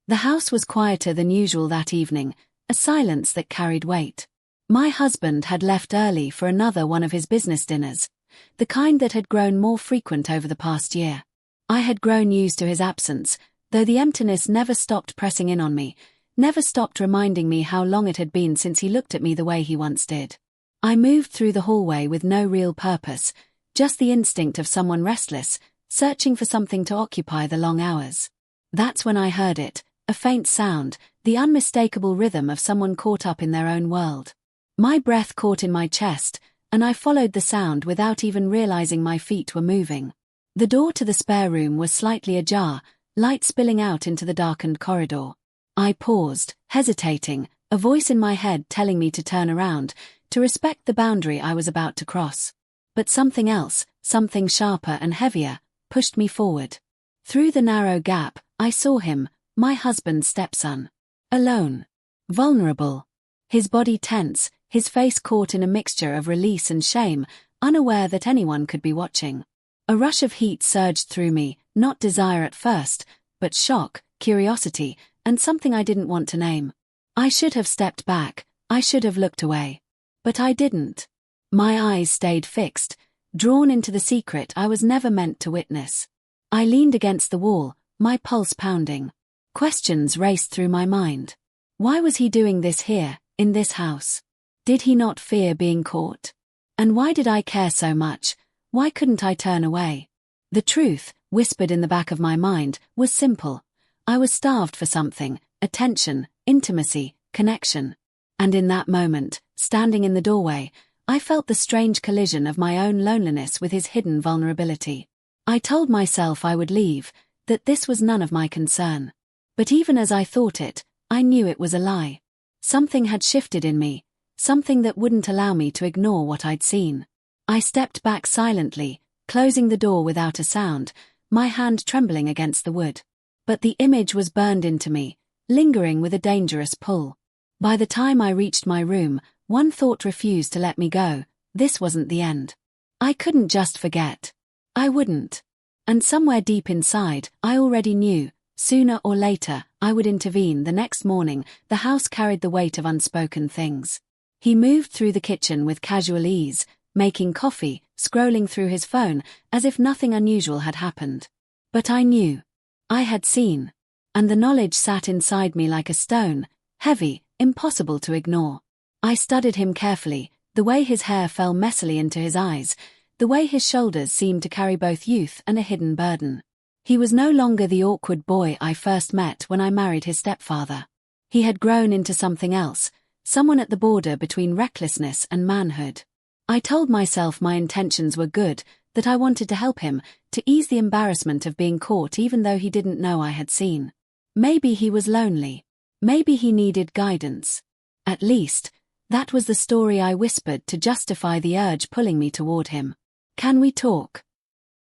The house was quieter than usual that evening, a silence that carried weight. My husband had left early for another one of his business dinners, the kind that had grown more frequent over the past year. I had grown used to his absence, though the emptiness never stopped pressing in on me, never stopped reminding me how long it had been since he looked at me the way he once did. I moved through the hallway with no real purpose, just the instinct of someone restless, searching for something to occupy the long hours. That's when I heard it, a faint sound, the unmistakable rhythm of someone caught up in their own world. My breath caught in my chest, and I followed the sound without even realizing my feet were moving. The door to the spare room was slightly ajar, light spilling out into the darkened corridor. I paused, hesitating, a voice in my head telling me to turn around, to respect the boundary I was about to cross. But something else, something sharper and heavier, pushed me forward. Through the narrow gap, I saw him, my husband's stepson. Alone. Vulnerable. His body tense, his face caught in a mixture of release and shame, unaware that anyone could be watching. A rush of heat surged through me, not desire at first, but shock, curiosity, and something I didn't want to name. I should have stepped back, I should have looked away. But I didn't. My eyes stayed fixed, drawn into the secret I was never meant to witness. I leaned against the wall, my pulse pounding. Questions raced through my mind. Why was he doing this here, in this house? Did he not fear being caught? And why did I care so much? Why couldn't I turn away? The truth, whispered in the back of my mind, was simple. I was starved for something, attention, intimacy, connection. And in that moment, standing in the doorway, I felt the strange collision of my own loneliness with his hidden vulnerability. I told myself I would leave, that this was none of my concern. But even as I thought it, I knew it was a lie. Something had shifted in me, something that wouldn't allow me to ignore what I'd seen. I stepped back silently, closing the door without a sound, my hand trembling against the wood. But the image was burned into me, lingering with a dangerous pull. By the time I reached my room, one thought refused to let me go. This wasn't the end. I couldn't just forget. I wouldn't. And somewhere deep inside, I already knew, sooner or later, I would intervene. The next morning, the house carried the weight of unspoken things. He moved through the kitchen with casual ease, making coffee, scrolling through his phone, as if nothing unusual had happened. But I knew. I had seen. And the knowledge sat inside me like a stone, heavy, impossible to ignore. I studied him carefully, the way his hair fell messily into his eyes, the way his shoulders seemed to carry both youth and a hidden burden. He was no longer the awkward boy I first met when I married his stepfather. He had grown into something else, someone at the border between recklessness and manhood. I told myself my intentions were good, that I wanted to help him, to ease the embarrassment of being caught even though he didn't know I had seen. Maybe he was lonely. Maybe he needed guidance. At least, that was the story I whispered to justify the urge pulling me toward him. "Can we talk?"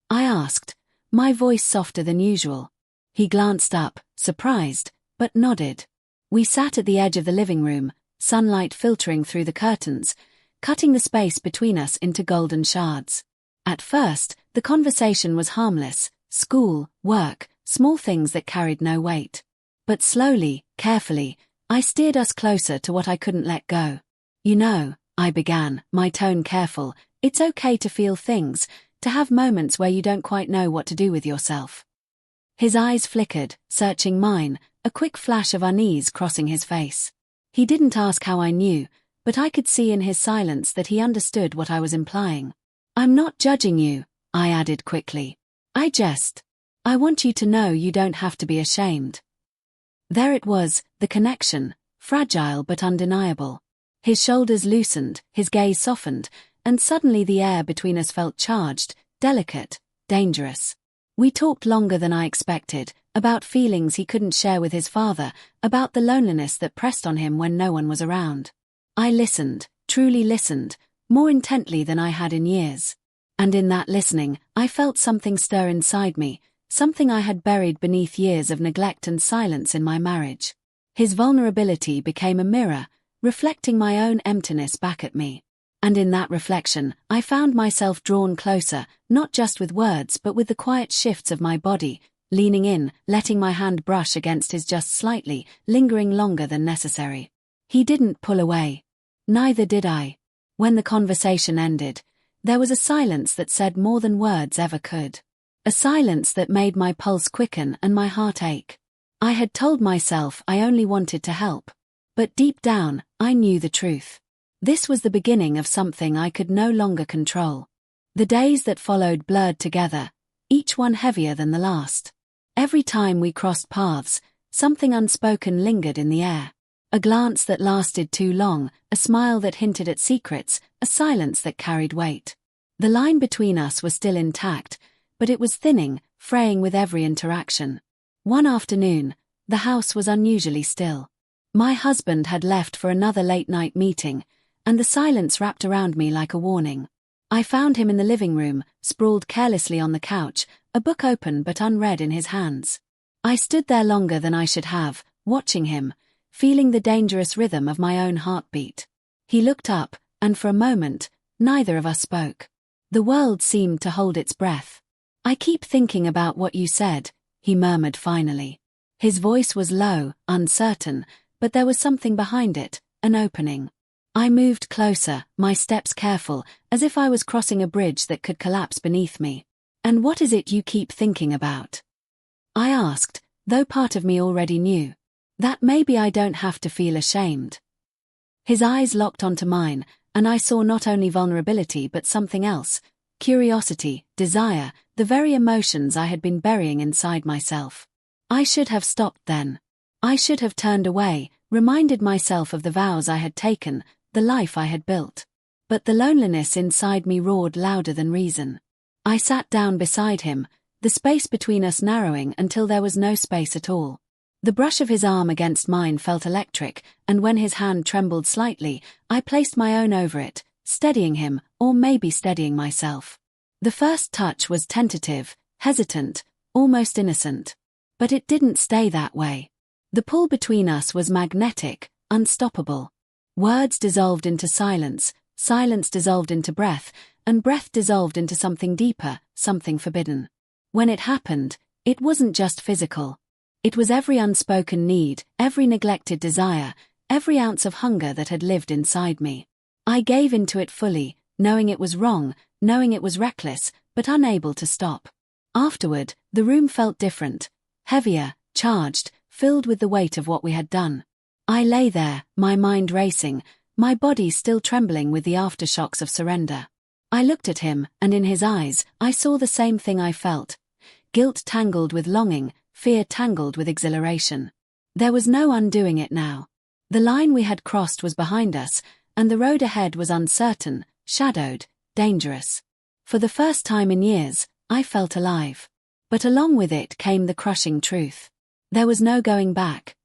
I asked, my voice softer than usual. He glanced up, surprised, but nodded. We sat at the edge of the living room, sunlight filtering through the curtains, cutting the space between us into golden shards. At first, the conversation was harmless, school, work, small things that carried no weight. But slowly, carefully, I steered us closer to what I couldn't let go. "You know," I began, my tone careful, "it's okay to feel things, to have moments where you don't quite know what to do with yourself." His eyes flickered, searching mine, a quick flash of unease crossing his face. He didn't ask how I knew, but I could see in his silence that he understood what I was implying. "I'm not judging you," I added quickly. I want you to know you don't have to be ashamed." There it was, the connection, fragile but undeniable. His shoulders loosened, his gaze softened, and suddenly the air between us felt charged, delicate, dangerous. We talked longer than I expected, about feelings he couldn't share with his father, about the loneliness that pressed on him when no one was around. I listened, truly listened, more intently than I had in years. And in that listening, I felt something stir inside me, something I had buried beneath years of neglect and silence in my marriage. His vulnerability became a mirror, reflecting my own emptiness back at me. And in that reflection, I found myself drawn closer, not just with words but with the quiet shifts of my body, leaning in, letting my hand brush against his just slightly, lingering longer than necessary. He didn't pull away. Neither did I. When the conversation ended, there was a silence that said more than words ever could. A silence that made my pulse quicken and my heart ache. I had told myself I only wanted to help. But deep down, I knew the truth. This was the beginning of something I could no longer control. The days that followed blurred together, each one heavier than the last. Every time we crossed paths, something unspoken lingered in the air. A glance that lasted too long, a smile that hinted at secrets, a silence that carried weight. The line between us was still intact, but it was thinning, fraying with every interaction. One afternoon, the house was unusually still. My husband had left for another late-night meeting, and the silence wrapped around me like a warning. I found him in the living room, sprawled carelessly on the couch, a book open but unread in his hands. I stood there longer than I should have, watching him, feeling the dangerous rhythm of my own heartbeat. He looked up, and for a moment, neither of us spoke. The world seemed to hold its breath. "I keep thinking about what you said," he murmured finally. His voice was low, uncertain, but there was something behind it, an opening. I moved closer, my steps careful, as if I was crossing a bridge that could collapse beneath me. "And what is it you keep thinking about?" I asked, though part of me already knew. That maybe I don't have to feel ashamed. His eyes locked onto mine, and I saw not only vulnerability but something else: curiosity, desire, the very emotions I had been burying inside myself. I should have stopped then. I should have turned away, reminded myself of the vows I had taken, the life I had built. But the loneliness inside me roared louder than reason. I sat down beside him, the space between us narrowing until there was no space at all. The brush of his arm against mine felt electric, and when his hand trembled slightly, I placed my own over it, steadying him, or maybe steadying myself. The first touch was tentative, hesitant, almost innocent. But it didn't stay that way. The pull between us was magnetic, unstoppable. Words dissolved into silence, silence dissolved into breath, and breath dissolved into something deeper, something forbidden. When it happened, it wasn't just physical. It was every unspoken need, every neglected desire, every ounce of hunger that had lived inside me. I gave into it fully, knowing it was wrong, knowing it was reckless, but unable to stop. Afterward, the room felt different, heavier, charged, filled with the weight of what we had done. I lay there, my mind racing, my body still trembling with the aftershocks of surrender. I looked at him, and in his eyes, I saw the same thing I felt. Guilt tangled with longing, fear tangled with exhilaration. There was no undoing it now. The line we had crossed was behind us, and the road ahead was uncertain, shadowed, dangerous. For the first time in years, I felt alive. But along with it came the crushing truth. There was no going back.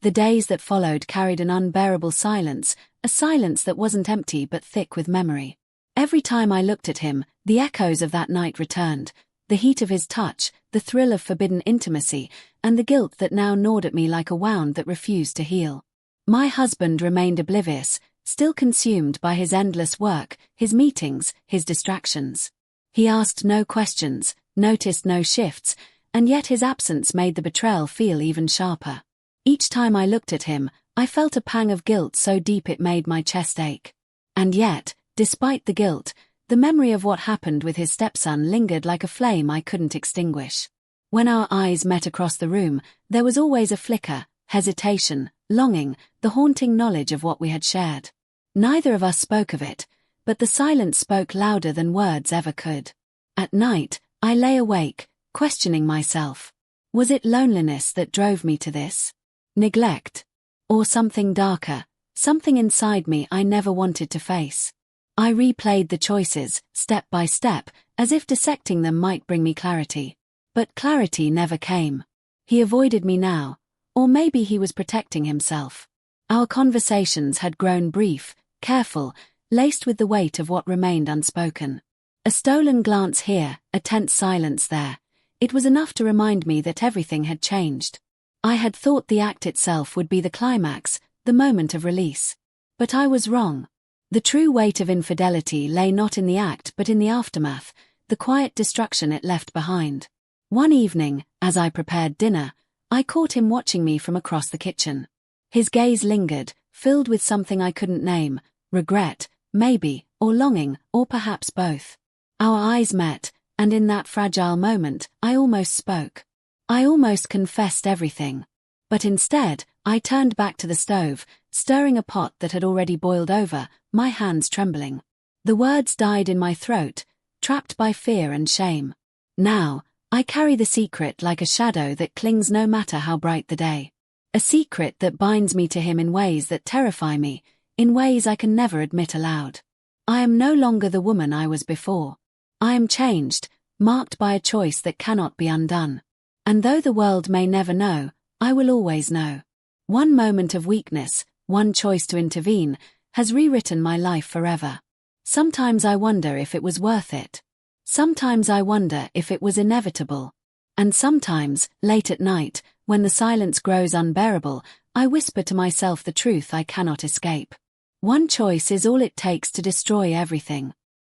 The days that followed carried an unbearable silence, a silence that wasn't empty but thick with memory. Every time I looked at him, the echoes of that night returned, the heat of his touch, the thrill of forbidden intimacy, and the guilt that now gnawed at me like a wound that refused to heal. My husband remained oblivious, still consumed by his endless work, his meetings, his distractions. He asked no questions, noticed no shifts, and yet his absence made the betrayal feel even sharper. Each time I looked at him, I felt a pang of guilt so deep it made my chest ache. And yet, despite the guilt, the memory of what happened with his stepson lingered like a flame I couldn't extinguish. When our eyes met across the room, there was always a flicker, hesitation, longing, the haunting knowledge of what we had shared. Neither of us spoke of it, but the silence spoke louder than words ever could. At night, I lay awake, questioning myself. Was it loneliness that drove me to this? Neglect? Or something darker, something inside me I never wanted to face? I replayed the choices, step by step, as if dissecting them might bring me clarity. But clarity never came. He avoided me now, or maybe he was protecting himself. Our conversations had grown brief, careful, laced with the weight of what remained unspoken. A stolen glance here, a tense silence there. It was enough to remind me that everything had changed. I had thought the act itself would be the climax, the moment of release. But I was wrong. The true weight of infidelity lay not in the act but in the aftermath, the quiet destruction it left behind. One evening, As I prepared dinner, I caught him watching me from across the kitchen. His gaze lingered, filled with something I couldn't name, regret, maybe, or longing, or perhaps both. Our eyes met, and in that fragile moment, I almost spoke. I almost confessed everything. But instead, I turned back to the stove, stirring a pot that had already boiled over, my hands trembling. The words died in my throat, trapped by fear and shame. Now, I carry the secret like a shadow that clings no matter how bright the day. A secret that binds me to him in ways that terrify me, in ways I can never admit aloud. I am no longer the woman I was before. I am changed, marked by a choice that cannot be undone. And though the world may never know, I will always know. One moment of weakness, one choice to intervene, has rewritten my life forever. Sometimes I wonder if it was worth it. Sometimes I wonder if it was inevitable. And sometimes, late at night, when the silence grows unbearable, I whisper to myself the truth I cannot escape. One choice is all it takes to destroy everything.